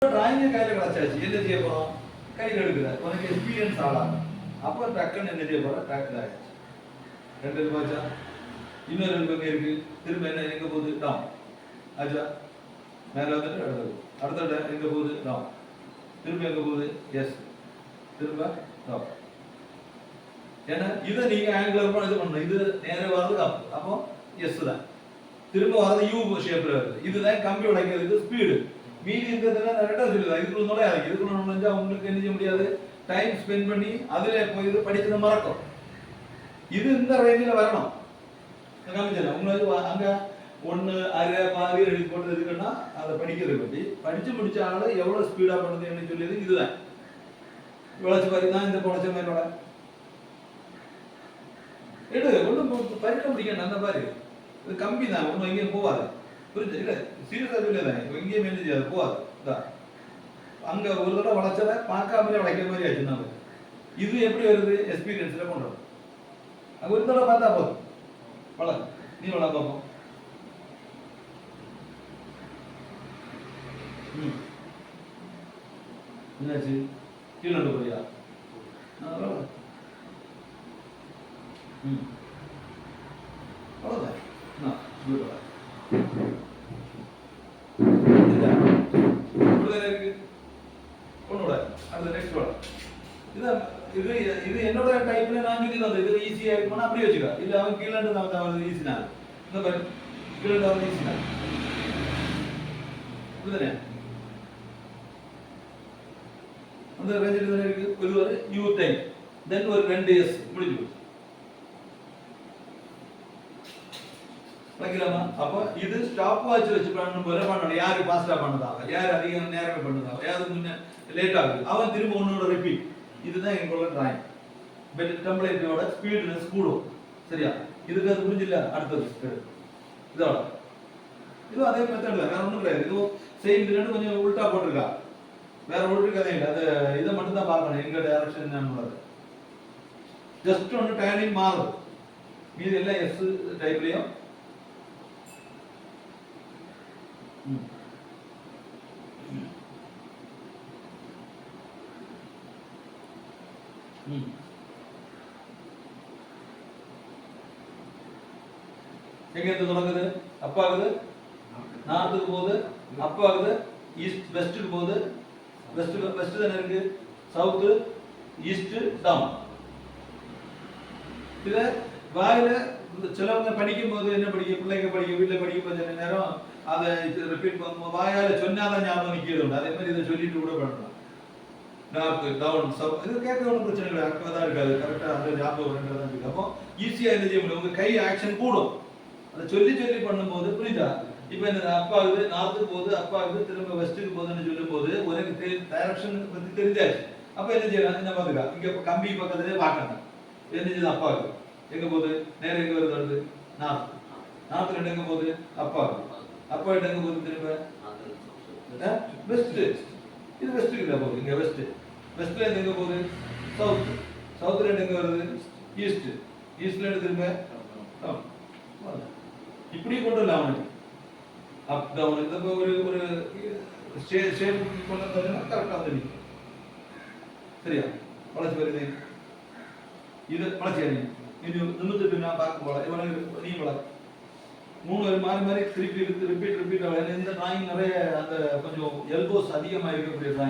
டிராயிங்க கையில கிடைச்சாச்சு. என்ன செய்ய போறோம்? கையில எடுக்கிற உனக்கு எக்ஸ்பீரியன்ஸ் ஆளாங்க. அப்போ டக்குன்னு என்ன செய்ய போறோம்? டக்குன்னு ஆயிடுச்சு. 2 ரூபாச்சா, இன்னொரு 2 பக்கம் இருக்கு. திரும்ப என்ன எங்க போகுது? டவுன் ஆச்சா. மேல வந்துட்டு அடுத்த எங்க போகுது? டவுன். திரும்ப எங்க போகுது? எஸ். திரும்ப டவுன். ஏன்னா இதை நீங்க ஆங்குலர் இது பண்ணணும். இது நேரே வர்றது அப். அப்போ எஸ் தான். திரும்ப வர்றது யூ ஷேப்ல வருது. இதுதான் கம்பி உடைக்கிறதுக்கு ஸ்பீடு. மீதி இருக்கிறதுல ரெண்டாவது சொல்லுதா, இதுக்குள்ள நுழையாது. இதுக்குள்ள நுழைஞ்சா உங்களுக்கு என்ன செய்ய முடியாது? டைம் ஸ்பெண்ட் பண்ணி அதுல போய் இது படிக்கிறது மறக்கும். இது இந்த ரேஞ்சில் வரணும். காமிச்சேன் உங்களுக்கு அங்க 1 அரை பாதி எழுதி போட்டது இருக்குன்னா அதை படிக்கிறது பற்றி படிச்சு முடிச்ச ஆளு எவ்வளவு ஸ்பீடா பண்ணுதுன்னு சொல்லியது இதுதான். விளைச்சு பாரு தான் இந்த குறைச்ச மேலோட எடு ஒன்றும் பறிக்க முடியும். அந்த மாதிரி இது கம்பி தான், ஒன்றும் எங்கேயும் போவாது. புரிஞ்சு இல்லை, சீரியஸாக சொல்லியதான். இப்போ எங்கேயும் என்ன செய்யாது, போவாது. அங்கே ஒரு தடவை வளைச்சதை பார்க்காமலே வளைக்கிற மாதிரி ஆச்சு. நம்ம இது எப்படி வருது? எக்ஸ்பீரியன்ஸில் பண்ணுறோம். அங்கே ஒரு தடவை பார்த்தா போதும். வள நீ வள பார்ப்போம். என்னாச்சு? கீழே போறியா? அவ்வளோதான். இருக்கு பொண்ணோட அடுத்த நெக்ஸ்ட் வேர்ட். இது இது என்னோட டைப்ல நான் சொல்லி தந்தது. இது ஈஸியா இருக்கும்னா அப்படியே வச்சுக்க. இல்ல அவன் கீழே இருந்து வந்து ஈஸினா இந்த பாரு, கீழே இருந்து வந்து ஈஸினா இதுதானே அந்த ரேஞ்சில் தானே இருக்கு. இது ஒரு யூ டைம், தென் ஒரு 2 எஸ் முடிஞ்சு போச்சு. வைக்கலாமா? அப்போ இது ஸ்டாப் வாட்ச் வச்சு பண்ணணும். யாரு ஃபாஸ்டா பண்ணுதாங்க, யார் அதிகம் நேரமே பண்ணுதாங்க, யாரு முன்ன லேட் ஆகுது, அவன் திரும்ப ஒன்னோட ரிப்பீட். இதுதான் எங்களோட டிராயிங். பட் டெம்ப்ளேட்டோட ஸ்பீட்னஸ் கூடும். சரியா? இதுக்கு அது புரிஞ்சில்ல. அடுத்தது இதோட இதுவும் அதே மெத்தட் தான், வேற ஒன்றும் கிடையாது. இதுவும் செய்யுது கொஞ்சம் உல்ட்டா போட்டிருக்கா, வேற ஒன்று கதை இல்லை. அது இதை மட்டும் தான் பார்க்கணும், எங்க டைரக்ஷன் என்னன்னு. ஜஸ்ட் ஒன்று டேர்னிங் மாறும், மீது எல்லாம் எஸ் டைப்லையும். எங்க இருந்து தொடங்குது? அப் ஆகுது, நார்த்துக்கு போகுது, அப் ஆகுது, ஈஸ்ட் வெஸ்ட்டுக்கு போகுது. வெஸ்ட் தானே இருக்கு, சவுத்து, ஈஸ்ட், டவுன். இத வாயில சிலவங்க படிக்கும் போது என்ன படிக்க, பிள்ளைங்க படிக்க, வீட்டில் படிக்கும் போது நேரம் அதை ரிப்பீட் வாயால சொன்னாதான் ஞாபகம் நிற்கிறது. அதே மாதிரி இதை சொல்லிட்டு கூட பண்ணலாம். North, down, south. இது கேட்க ஒன்றும் பிரச்சனை இல்லை, அக்கா தான் இருக்காது. கரெக்டாக அந்த ஞாபகம் தான் இருக்கு. அப்போ ஈஸியாக என்ன செய்ய முடியும், உங்க கை ஆக்ஷன் கூடும். அதை சொல்லி சொல்லி பண்ணும்போது புரியுதா? இப்போ இந்த அப்பாகுது, நார்த்துக்கு போகுது, அப்பாகுது, திரும்ப வெஸ்ட்டுக்கு போகுதுன்னு சொல்லும் போது உனக்கு டைரக்ஷன் பற்றி தெரிஞ்சாச்சு. அப்போ என்ன செய்யலாம்? என்ன பார்த்துக்கா, இங்கே கம்பி பக்கத்துலேயே பார்க்கணும். என்ன செய்யுது? அப்பாகுது. எங்கே போகுது? நேரம் எங்கே வருது? நார்த்து. நார்த்து ரெண்டு எங்கே போகுது? அப்பாகுது. அப்பா எங்கே போகுது? திரும்ப வெஸ்ட். இது வெஸ்ட்டுக்கு தான் போகுது. இங்கே வெஸ்ட். வெஸ்ட்ல இருந்து எங்கே போகுது? சவுத். சவுத்துல இருந்து எங்கே வருது? ஈஸ்ட். ஈஸ்ட்ல இருந்து திரும்ப டவுன். இப்படி கொண்டு வரலாம் அவனுக்கு. அப் டவுன் இந்த ஒரு ஒரு ஷேப் கொண்டு வந்தா கரெக்டாக வந்து நிற்கும். சரியா? வளர்ச்சி வருது. இது வளர்ச்சி அறியும். இது நிமித்துட்டு நான் பார்க்க போல இவனுக்கு நீ வளர் 3 பேர் மாறி மாறி திருப்பி ரிப்பீட். இந்த டிராயிங் நிறைய அந்த கொஞ்சம் எல்போஸ் அதிகமாக இருக்கக்கூடிய டிராயிங்.